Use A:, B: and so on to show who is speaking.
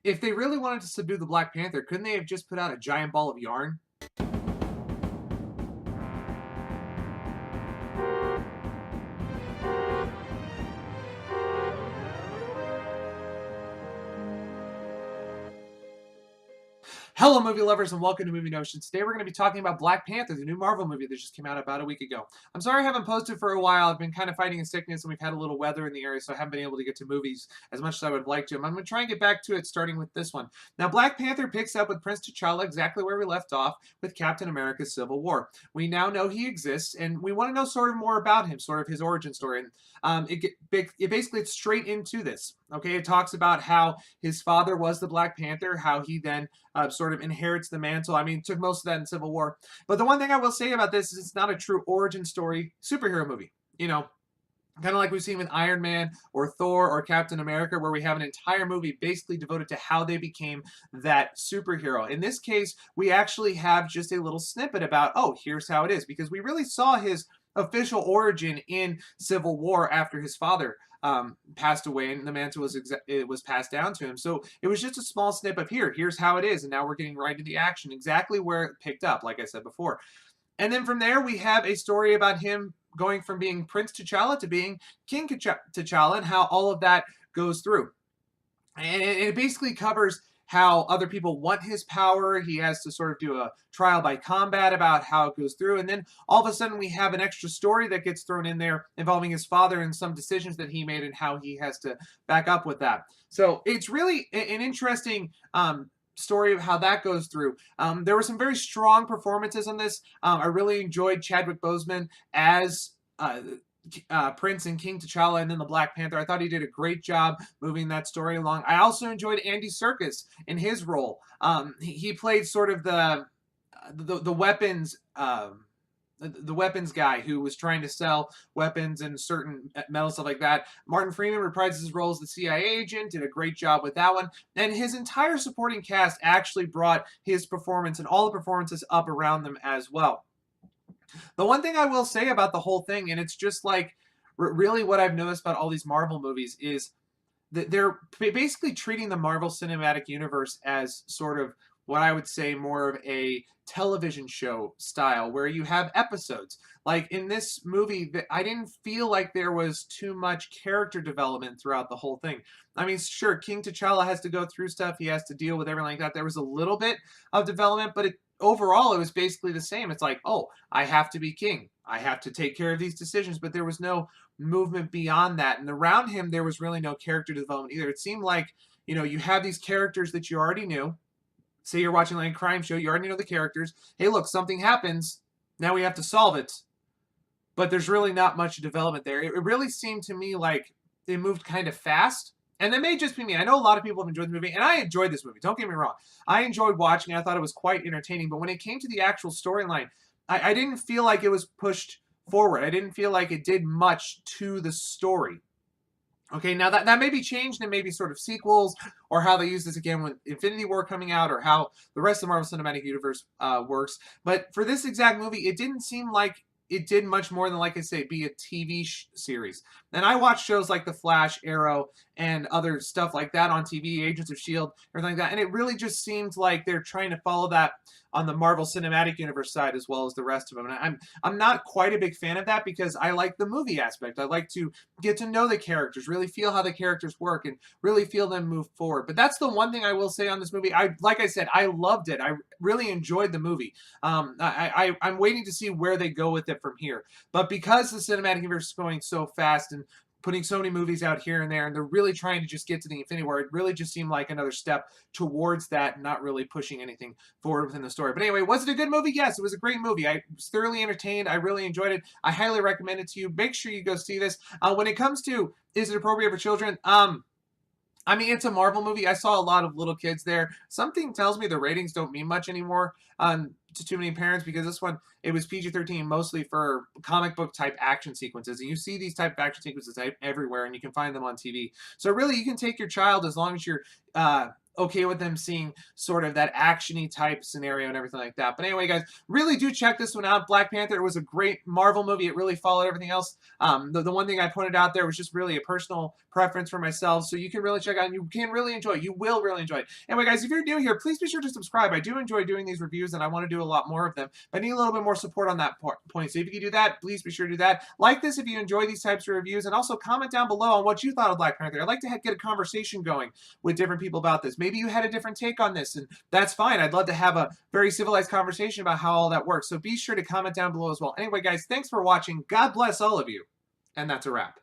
A: If they really wanted to subdue the Black Panther, couldn't they have just put out a giant ball of yarn? Hello, movie lovers, and welcome to Movie Notions. Today we're going to be talking about Black Panther, the new Marvel movie that just came out about a week ago. I'm sorry I haven't posted for a while. I've been kind of fighting a sickness, and we've had a little weather in the area, so I haven't been able to get to movies as much as I would have liked to. I'm going to try and get back to it, starting with this one. Now, Black Panther picks up with Prince T'Challa exactly where we left off with Captain America's Civil War. We now know he exists, and we want to know sort of more about him, sort of his origin story. And it basically it's straight into this. Okay, it talks about how his father was the Black Panther, how he then sort of inherits the mantle. I mean, took most of that in Civil War. But the one thing I will say about this is it's not a true origin story superhero movie. You know, kind of like we've seen with Iron Man or Thor or Captain America, where we have an entire movie basically devoted to how they became that superhero. In this case, we actually have just a little snippet about, oh, here's how it is, because we really saw his official origin in Civil War after his father passed away and the mantle was passed down to him. So it was just a small snip of here's how it is, and now we're getting right to the action, exactly where it picked up, like I said before. And then from there, we have a story about him going from being Prince T'Challa to being King T'Challa and how all of that goes through. And it basically covers how other people want his power. He has to sort of do a trial by combat about how it goes through. And then all of a sudden we have an extra story that gets thrown in there involving his father and some decisions that he made and how he has to back up with that. So it's really an interesting story of how that goes through. There were some very strong performances on this. I really enjoyed Chadwick Boseman as Prince and King T'Challa and then the Black Panther. I thought he did a great job moving that story along. I also enjoyed Andy Serkis in his role. He played sort of the weapons the weapons guy who was trying to sell weapons and certain metal stuff like that. Martin Freeman reprises his role as the CIA agent, did a great job with that one. And his entire supporting cast actually brought his performance and all the performances up around them as well. The one thing I will say about the whole thing, and it's just like really what I've noticed about all these Marvel movies, is that they're basically treating the Marvel Cinematic Universe as sort of what I would say more of a television show style, where you have episodes. Like in this movie, I didn't feel like there was too much character development throughout the whole thing. I mean, sure, King T'Challa has to go through stuff. He has to deal with everything like that. There was a little bit of development, but overall, it was basically the same. It's like, oh, I have to be king. I have to take care of these decisions, but there was no movement beyond that. And around him, there was really no character development either. It seemed like, you have these characters that you already knew. Say you're watching like a crime show, you already know the characters. Hey, look, something happens. Now we have to solve it. But there's really not much development there. It really seemed to me like they moved kind of fast. And that may just be me. I know a lot of people have enjoyed the movie, and I enjoyed this movie. Don't get me wrong. I enjoyed watching it. I thought it was quite entertaining. But when it came to the actual storyline, I didn't feel like it was pushed forward. I didn't feel like it did much to the story. Okay, now that may be changed in maybe sort of sequels or how they use this again with Infinity War coming out or how the rest of the Marvel Cinematic Universe works. But for this exact movie, it didn't seem like it did much more than, like I say, be a TV series. And I watch shows like The Flash, Arrow, and other stuff like that on TV, Agents of S.H.I.E.L.D., everything like that. And it really just seemed like they're trying to follow that on the Marvel Cinematic Universe side as well as the rest of them. And I'm not quite a big fan of that because I like the movie aspect. I like to get to know the characters, really feel how the characters work, and really feel them move forward. But that's the one thing I will say on this movie. Like I said, I loved it. I really enjoyed the movie. I'm waiting to see where they go with it from here. But because the cinematic universe is going so fast and putting so many movies out here and there, and they're really trying to just get to the Infinity War, it really just seemed like another step towards that, not really pushing anything forward within the story. But anyway, was it a good movie? Yes, it was a great movie. I was thoroughly entertained. I really enjoyed it. I highly recommend it to you. Make sure you go see this. When it comes to, is it appropriate for children? I mean, it's a Marvel movie. I saw a lot of little kids there. Something tells me the ratings don't mean much anymore to too many parents, because this one, it was PG-13 mostly for comic book type action sequences. And you see these type of action sequences everywhere, and you can find them on TV. So really, you can take your child as long as you're okay with them seeing sort of that actiony type scenario and everything like that. But anyway, guys, really do check this one out. Black Panther, it was a great Marvel movie. It really followed everything else. The one thing I pointed out there was just really a personal preference for myself. So you can really check out and you can really enjoy it. You will really enjoy it. Anyway, guys, if you're new here, please be sure to subscribe. I do enjoy doing these reviews and I want to do a lot more of them. But I need a little bit more support on that point. So if you can do that, please be sure to do that. Like this if you enjoy these types of reviews, and also comment down below on what you thought of Black Panther. I'd like to get a conversation going with different people about this. Maybe you had a different take on this, and that's fine. I'd love to have a very civilized conversation about how all that works. So be sure to comment down below as well. Anyway, guys, thanks for watching. God bless all of you. And that's a wrap.